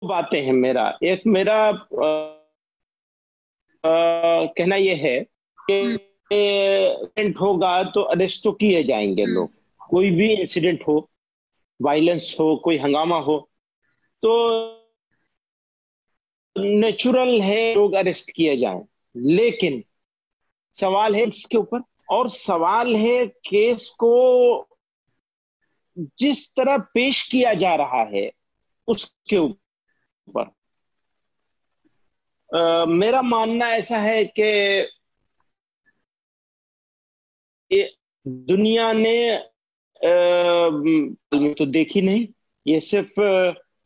बातें हैं। मेरा कहना यह है कि हम्म। इंसिडेंट होगा तो अरेस्ट तो किए जाएंगे हम्म। लोग। कोई भी इंसिडेंट हो, वायलेंस हो, कोई हंगामा हो, तो नेचुरल है लोग अरेस्ट किए जाएं। लेकिन सवाल है इसके ऊपर, और सवाल है केस को जिस तरह पेश किया जा रहा है उसके ऊपर। मेरा मानना ऐसा है कि ये दुनिया ने तो देखी नहीं। ये सिर्फ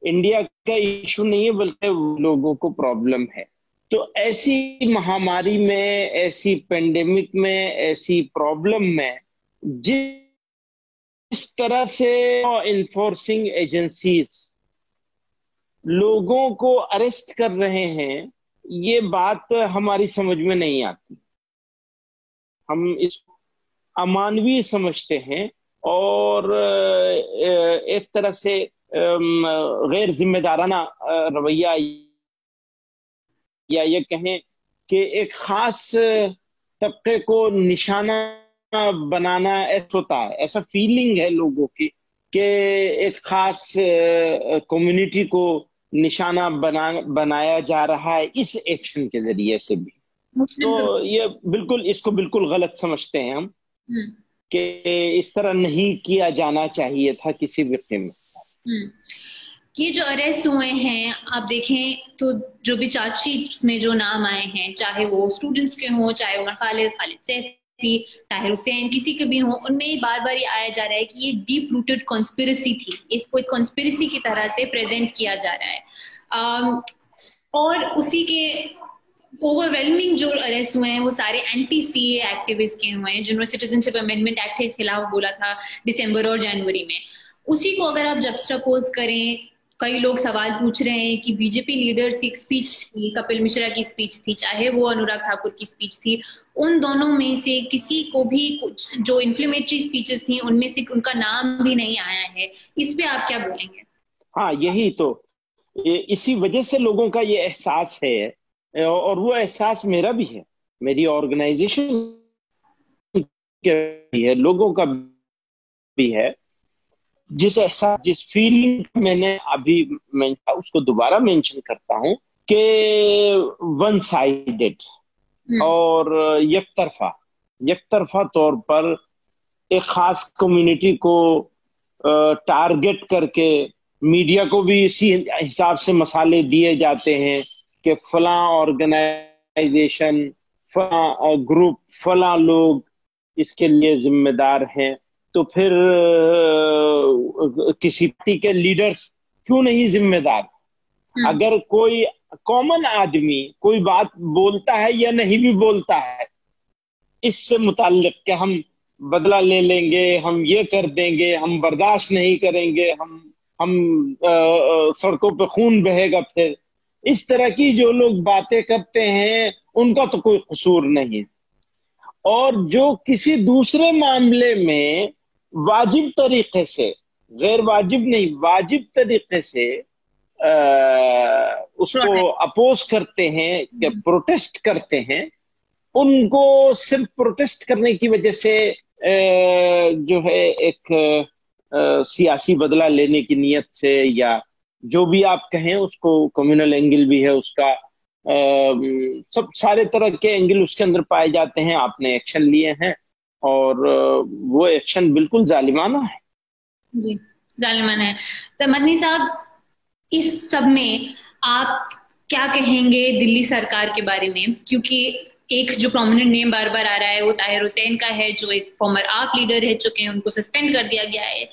इंडिया का इशू नहीं है, बल्कि लोगों को प्रॉब्लम है। तो ऐसी महामारी में, ऐसी पेंडेमिक में, ऐसी प्रॉब्लम में जिस तरह से इन्फोर्सिंग एजेंसीज लोगों को अरेस्ट कर रहे हैं, ये बात हमारी समझ में नहीं आती। हम इस अमानवीय समझते हैं, और एक तरह से गैर जिम्मेदाराना रवैया, या ये कहें कि एक खास तबके को निशाना बनाना ऐसा होता है। ऐसा फीलिंग है लोगों की कि एक खास कम्युनिटी को निशाना बनाया जा रहा है इस एक्शन के जरिए से भी। तो मुस्लिम ये बिल्कुल, इसको बिल्कुल गलत समझते हैं हम, हम्म। कि इस तरह नहीं किया जाना चाहिए था किसी भी कीमत। हम्म। ये जो अरेस्ट हुए हैं आप देखें तो जो भी चार्जशीट में जो नाम आए हैं, चाहे वो स्टूडेंट्स के हों, चाहे उमर खालिद, खालिद सैफी, ताहिर हुसैन, किसी के भी हों, उनमें बार बार ये आया जा रहा है कि ये डीप रूटेड कॉन्स्पिरसी थी। इसको एक कॉन्स्पिरसी की तरह से प्रेजेंट किया जा रहा है। और उसी के ओवरवेलमिंग जो अरेस्ट हुए हैं वो सारे एंटी सीए एक्टिविस्ट के हुए हैं, जिन्होंने सिटीजनशिप अमेंडमेंट एक्ट के खिलाफ बोला था दिसंबर और जनवरी में। उसी को अगर आप जक्स्टापोज करें, कई लोग सवाल पूछ रहे हैं कि बीजेपी लीडर्स की स्पीच थी, कपिल मिश्रा की स्पीच थी, चाहे वो अनुराग ठाकुर की स्पीच थी, उन दोनों में से किसी को भी कुछ जो इन्फ्लेमेटरी स्पीचेस थी उनमें से उनका नाम भी नहीं आया है। इस पे आप क्या बोलेंगे? हाँ, यही तो, इसी वजह से लोगों का ये एहसास है, और वो एहसास मेरा भी है, मेरी ऑर्गेनाइजेशन का भी है, लोगों का भी है। जिस एहसास, जिस फीलिंग मैंने अभी उसको दोबारा मेंशन करता हूं कि वन साइडेड हम्म। और यकतरफा यकतरफा तौर पर एक खास कम्युनिटी को टारगेट करके मीडिया को भी इसी हिसाब से मसाले दिए जाते हैं कि फलां ऑर्गेनाइजेशन, फलां ग्रुप, फलां लोग इसके लिए जिम्मेदार हैं। तो फिर किसी पार्टी के लीडर्स क्यों नहीं जिम्मेदार? हम्म। अगर कोई कॉमन आदमी कोई बात बोलता है या नहीं भी बोलता है इससे मुताल्लिक कि हम बदला ले लेंगे, हम ये कर देंगे, हम बर्दाश्त नहीं करेंगे, हम सड़कों पे खून बहेगा, फिर इस तरह की जो लोग बातें करते हैं उनका तो कोई कसूर नहीं। और जो किसी दूसरे मामले में वाजिब तरीके से, गैर वाजिब नहीं, वाजिब तरीके से उसको प्रोटेस्ट। अपोज करते हैं या प्रोटेस्ट करते हैं, उनको सिर्फ प्रोटेस्ट करने की वजह से जो है एक सियासी बदला लेने की नियत से, या जो भी आप कहें उसको, कम्युनल एंगल भी है उसका, सब सारे तरह के एंगल उसके अंदर पाए जाते हैं। आपने एक्शन लिए हैं, और वो एक्शन बिल्कुल जालिमाना है। जी, जालिमाना है। तो मदनी साहब, इस सब में आप क्या कहेंगे दिल्ली सरकार के बारे में? क्योंकि एक जो प्रोमिनेंट नेम बार बार आ रहा है वो ताहिर हुसैन का है, जो एक फॉर्मर आप लीडर रह चुके हैं, उनको सस्पेंड कर दिया गया है।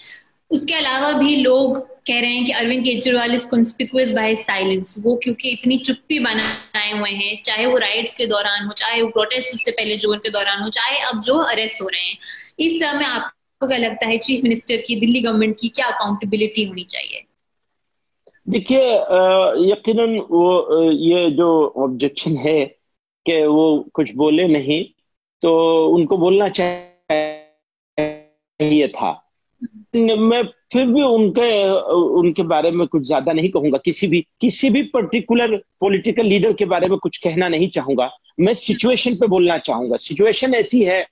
उसके अलावा भी लोग कह रहे हैं कि Arvind Kejriwal is conspicuous by silence. वो क्योंकि इतनी चुप्पी बनाए हुए हैं, चाहे वो राइट्स के दौरान हो, चाहे वो प्रोटेस्ट उससे पहले जोर के दौरान हो, चाहे अब जो अरेस्ट हो रहे हैं, इस समय आपको क्या लगता है चीफ मिनिस्टर की, दिल्ली गवर्नमेंट की क्या अकाउंटेबिलिटी होनी चाहिए? देखिए, यकीनन वो ये जो ऑब्जेक्शन है कि वो कुछ बोले नहीं, तो उनको बोलना चाहिए था। मैं फिर भी उनके उनके बारे में कुछ ज्यादा नहीं कहूंगा, किसी भी पर्टिकुलर पॉलिटिकल लीडर के बारे में कुछ कहना नहीं चाहूंगा। मैं सिचुएशन पे बोलना चाहूंगा। सिचुएशन ऐसी है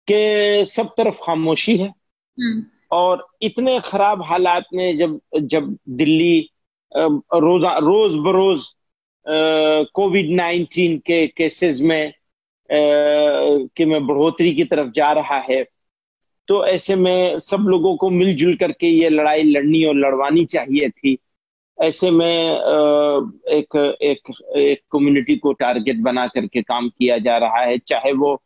कि सब तरफ खामोशी है, हम्म। और इतने खराब हालात में जब जब दिल्ली रोज बरोज कोविड-19 के केसेस में बढ़ोतरी की तरफ जा रहा है, तो ऐसे में सब लोगों को मिलजुल करके ये लड़ाई लड़नी और लड़वानी चाहिए थी। ऐसे में एक एक एक कम्युनिटी को टारगेट बना करके काम किया जा रहा है, चाहे वो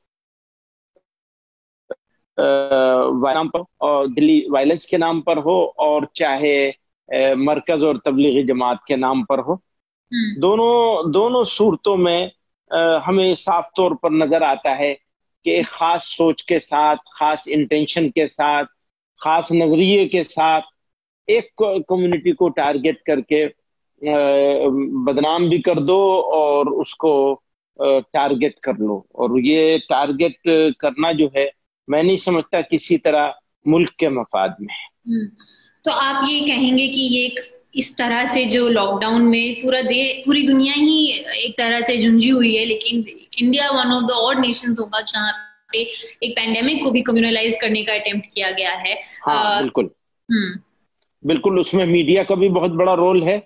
नाम पर और दिल्ली वायलेंस के नाम पर हो, और चाहे मरकज और तबलीगी जमात के नाम पर हो। दोनों दोनों सूरतों में हमें साफ तौर पर नजर आता है कि एक खास सोच के साथ, खास इंटेंशन के साथ, खास नजरिए के साथ एक कम्युनिटी को टारगेट करके बदनाम भी कर दो और उसको टारगेट कर लो। और ये टारगेट करना जो है, मैं नहीं समझता किसी तरह मुल्क के मफाद में है। तो आप ये कहेंगे कि ये इस तरह से जो लॉकडाउन में पूरी दुनिया ही एक तरह से झुंझी हुई है, लेकिन India one of the odd Nations होगा जहाँ पे एक पैंडेमिक को भी कम्युनलाइज करने का अटेम्प्ट किया गया है। हाँ, बिल्कुल। बिल्कुल, उसमें मीडिया का भी बहुत बड़ा रोल है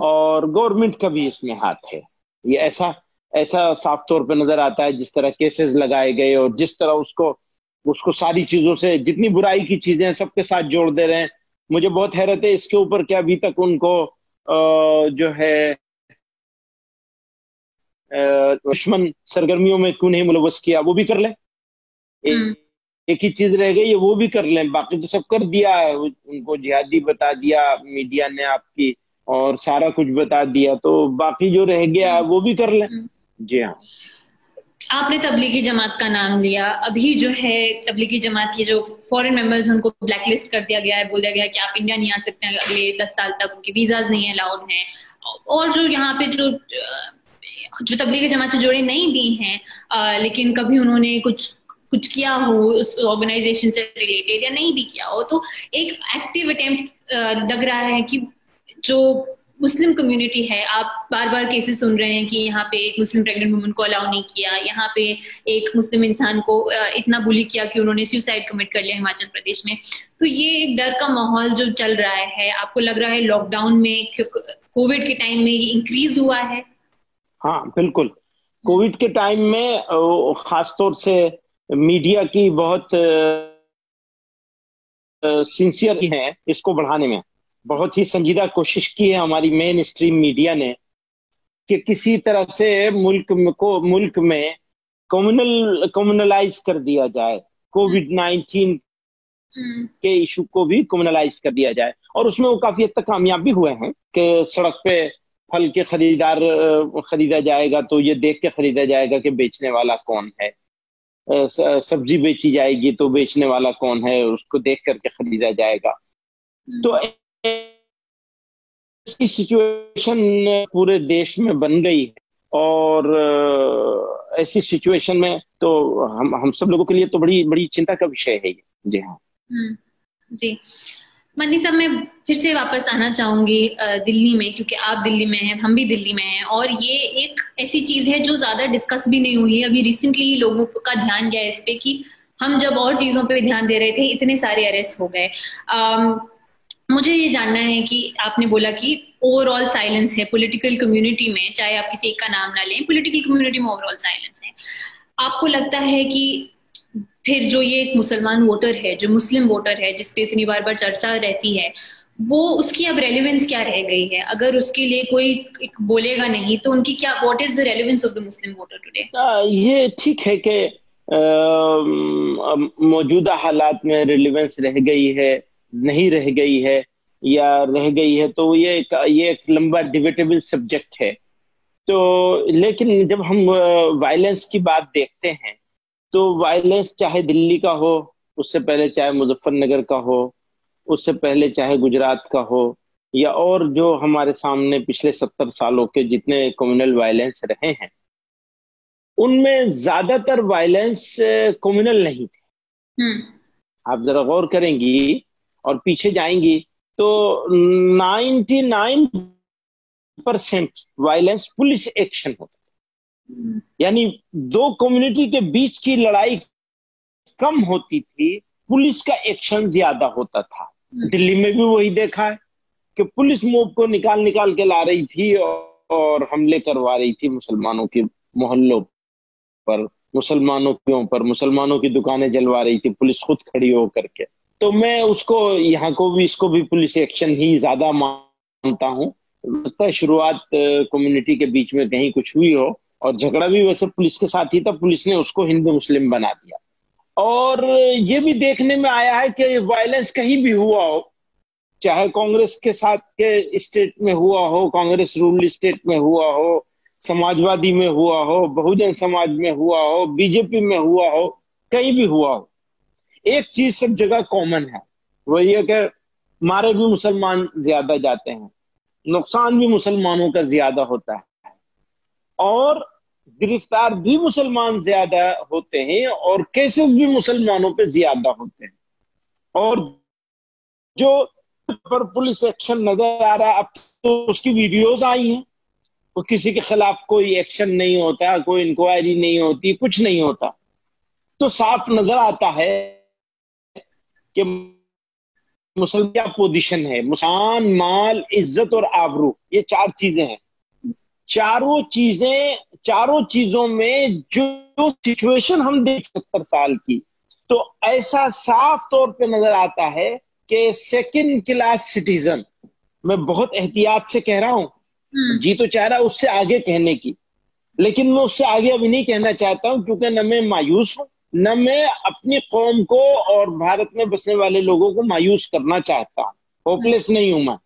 और गवर्नमेंट का भी इसमें हाथ है। ये ऐसा ऐसा साफ तौर पे नजर आता है, जिस तरह केसेस लगाए गए और जिस तरह उसको उसको सारी चीजों से, जितनी बुराई की चीजें हैं सबके साथ जोड़ दे रहे हैं। मुझे बहुत हैरत है इसके ऊपर कि अभी तक उनको जो है दुश्मन सरगर्मियों में क्यों नहीं मुलव्वस किया। वो भी कर लें, एक ही चीज रह गई है, वो भी कर लें। बाकी तो सब कर दिया, उनको जिहादी बता दिया मीडिया ने आपकी, और सारा कुछ बता दिया, तो बाकी जो रह गया वो भी कर लें। जी हाँ। आपने तबलीगी जमात का नाम लिया। अभी जो है तबलीगी जमात के जो फॉरेन मेंबर्स उनको ब्लैकलिस्ट कर दिया गया है, बोल दिया गया है कि आप इंडिया नहीं आ सकते हैं अगले 10 साल तक, उनके वीजाज नहीं अलाउड हैं। और जो यहाँ पे जो तबलीगी जमात से जुड़े नहीं भी हैं, लेकिन कभी उन्होंने कुछ कुछ किया हो उस ऑर्गेनाइजेशन से रिलेटेड या नहीं भी किया हो, तो एक एक्टिव अटेम्प्ट लग रहा है कि जो मुस्लिम कम्युनिटी है, आप बार बार केसेस सुन रहे हैं कि यहाँ पे एक मुस्लिम प्रेग्नेंट वुमन को अलाउ नहीं किया, यहाँ पे एक मुस्लिम इंसान को इतना बुली किया कि उन्होंने सुसाइड कमिट कर लिया हिमाचल प्रदेश में। तो ये एक डर का माहौल जो चल रहा है, आपको लग रहा है लॉकडाउन में, कोविड के टाइम में ये इंक्रीज हुआ है? हाँ, बिल्कुल। कोविड के टाइम में खास तौर से मीडिया की बहुत सिंसियर है इसको बढ़ाने में। बहुत ही संजीदा कोशिश की है हमारी मेन स्ट्रीम मीडिया ने कि किसी तरह से मुल्क में कम्युनलाइज कर दिया जाए, कोविड-19 के इशू को भी कम्युनलाइज कर दिया जाए। और उसमें वो काफी हद तक कामयाब भी हुए हैं कि सड़क पे फल के खरीदा जाएगा तो ये देख के खरीदा जाएगा कि बेचने वाला कौन है, सब्जी बेची जाएगी तो बेचने वाला कौन है, उसको देख करके खरीदा जाएगा। तो ऐसी सिचुएशन पूरे देश में बन गई है, और ऐसी सिचुएशन में तो हम सब लोगों के लिए तो बड़ी बड़ी चिंता का विषय है ये। जी हाँ। जी मनी साहब, मैं फिर से वापस आना चाहूंगी दिल्ली में, क्योंकि आप दिल्ली में हैं, हम भी दिल्ली में हैं, और ये एक ऐसी चीज है जो ज्यादा डिस्कस भी नहीं हुई है। अभी रिसेंटली लोगों का ध्यान गया इस पे कि हम जब और चीजों पे ध्यान दे रहे थे, इतने सारे अरेस्ट हो गए। मुझे ये जानना है कि आपने बोला कि ओवरऑल साइलेंस है पॉलिटिकल कम्युनिटी में, चाहे आप किसी एक का नाम ना लें, पॉलिटिकल कम्युनिटी में ओवरऑल साइलेंस है। आपको लगता है कि फिर जो ये एक मुसलमान वोटर है, जो मुस्लिम वोटर है, जिसपे इतनी बार बार चर्चा रहती है, वो उसकी अब रेलेवेंस क्या रह गई है? अगर उसके लिए कोई बोलेगा नहीं तो उनकी क्या, what is the relevance of the Muslim voter today? ये ठीक है कि मौजूदा हालात में रेलेवेंस रह गई है, नहीं रह गई है, या रह गई है, तो ये एक लंबा डिबेटेबल सब्जेक्ट है। तो लेकिन जब हम वायलेंस की बात देखते हैं, तो वायलेंस चाहे दिल्ली का हो, उससे पहले चाहे मुजफ्फरनगर का हो, उससे पहले चाहे गुजरात का हो, या और जो हमारे सामने पिछले 70 सालों के जितने कम्युनल वायलेंस रहे हैं, उनमें ज्यादातर वायलेंस कम्युनल नहीं थे। आप जरा गौर करेंगी और पीछे जाएंगी तो 99% वायलेंस पुलिस एक्शन होता है। यानी दो कम्युनिटी के बीच की लड़ाई कम होती थी, पुलिस का एक्शन ज्यादा होता था। दिल्ली में भी वही देखा है कि पुलिस मोब को निकाल निकाल के ला रही थी और हमले करवा रही थी मुसलमानों के मोहल्लों पर, मुसलमानों की दुकानें जलवा रही थी पुलिस खुद खड़ी होकर के। तो मैं उसको, यहाँ को भी, इसको भी पुलिस एक्शन ही ज्यादा मानता हूँ। लगता है शुरुआत कम्युनिटी के बीच में कहीं कुछ हुई हो, और झगड़ा भी वैसे पुलिस के साथ ही था, पुलिस ने उसको हिंदू मुस्लिम बना दिया। और ये भी देखने में आया है कि वायलेंस कहीं भी हुआ हो, चाहे कांग्रेस के साथ के स्टेट में हुआ हो, कांग्रेस रूल स्टेट में हुआ हो, समाजवादी में हुआ हो, बहुजन समाज में हुआ हो, बीजेपी में हुआ हो, कहीं भी हुआ हो, एक चीज सब जगह कॉमन है, वो ये कि मारे भी मुसलमान ज्यादा जाते हैं, नुकसान भी मुसलमानों का ज्यादा होता है, और गिरफ्तार भी मुसलमान ज्यादा होते हैं, और केसेस भी मुसलमानों पे ज्यादा होते हैं। और जो पर पुलिस एक्शन नजर आ रहा है, अब तो उसकी वीडियोस आई हैं, तो किसी के खिलाफ कोई एक्शन नहीं होता, कोई इंक्वायरी नहीं होती, कुछ नहीं होता, तो साफ नजर आता है कि मुसलमान क्या पोजीशन है। मुसलमान, माल, इज्जत और आबरू, ये चार चीजें हैं। चारों चीजों में जो सिचुएशन हम देख 70 साल की, तो ऐसा साफ तौर पे नजर आता है कि सेकंड क्लास सिटीजन, मैं बहुत एहतियात से कह रहा हूं, जी तो चाह रहा है उससे आगे कहने की, लेकिन मैं उससे आगे अभी नहीं कहना चाहता हूं, क्योंकि न मैं मायूस हूं, न मैं अपनी कौम को और भारत में बसने वाले लोगों को मायूस करना चाहता हूं, होपलेस नहीं हूं मैं,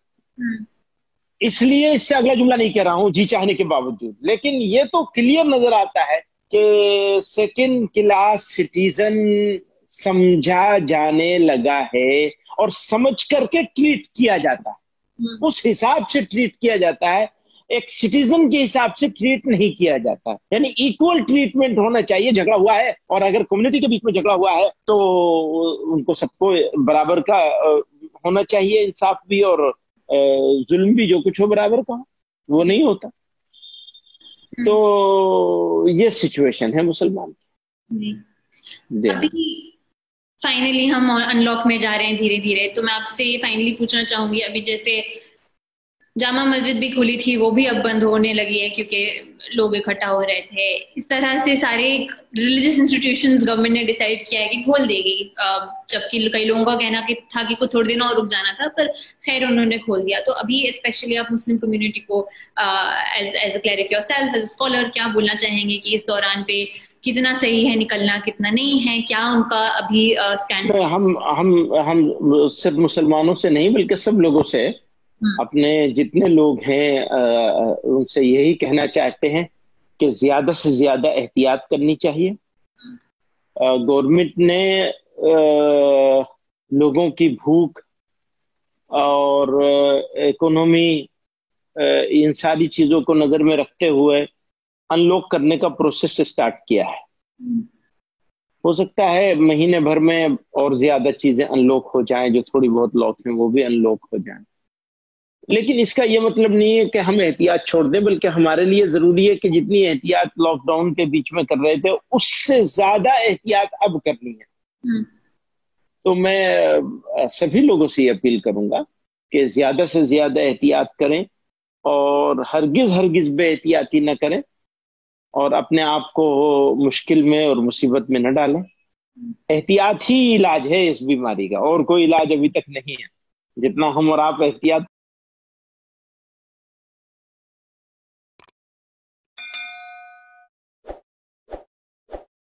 इसलिए इससे अगला जुमला नहीं कह रहा हूं जी चाहने के बावजूद। लेकिन ये तो क्लियर नजर आता है कि सेकंड क्लास सिटीजन समझा जाने लगा है, और समझ करके ट्रीट किया जाता है, उस हिसाब से ट्रीट किया जाता है, एक सिटीजन के हिसाब से ट्रीट नहीं किया जाता। यानी इक्वल ट्रीटमेंट होना चाहिए। झगड़ा हुआ है, और अगर कम्युनिटी के बीच में झगड़ा हुआ है, तो उनको सबको बराबर का होना चाहिए, इंसाफ भी और जुल्म भी, जो कुछ हो बराबर का, वो नहीं होता। तो ये सिचुएशन है मुसलमान की। अभी फाइनली हम अनलॉक में जा रहे हैं धीरे धीरे, तो मैं आपसे फाइनली पूछना चाहूंगी, अभी जैसे जामा मस्जिद भी खुली थी, वो भी अब बंद होने लगी है क्योंकि लोग इकट्ठा हो रहे थे, इस तरह से सारे रिलीजियस इंस्टीट्यूशंस गवर्नमेंट ने डिसाइड किया है कि खोल देगी, जबकि कई लोगों का कहना कि था कि कुछ थोड़े दिन और रुक जाना था, पर खैर उन्होंने खोल दिया। तो अभी स्पेशली आप मुस्लिम कम्युनिटी को as a cleric yourself, as a scholar, क्या बोलना चाहेंगे कि इस दौरान पे कितना सही है निकलना, कितना नहीं है, क्या उनका अभी स्टैंड? हम सिर्फ मुसलमानों से नहीं बल्कि सब लोगों से, अपने जितने लोग हैं उनसे यही कहना चाहते हैं कि ज्यादा से ज्यादा एहतियात करनी चाहिए। गवर्नमेंट ने लोगों की भूख और इकोनॉमी, इन सारी चीजों को नजर में रखते हुए अनलॉक करने का प्रोसेस स्टार्ट किया है। हो सकता है महीने भर में और ज्यादा चीजें अनलॉक हो जाएं, जो थोड़ी बहुत लॉक हैं वो भी अनलॉक हो जाएं। लेकिन इसका ये मतलब नहीं है कि हम एहतियात छोड़ दें, बल्कि हमारे लिए जरूरी है कि जितनी एहतियात लॉकडाउन के बीच में कर रहे थे, उससे ज्यादा एहतियात अब करनी है। तो मैं सभी लोगों से ये अपील करूंगा कि ज्यादा से ज्यादा एहतियात करें, और हरगिज बेएहतियाती न करें, और अपने आप को मुश्किल में और मुसीबत में न डालें। एहतियात ही इलाज है इस बीमारी का, और कोई इलाज अभी तक नहीं है। जितना हम और आप एहतियात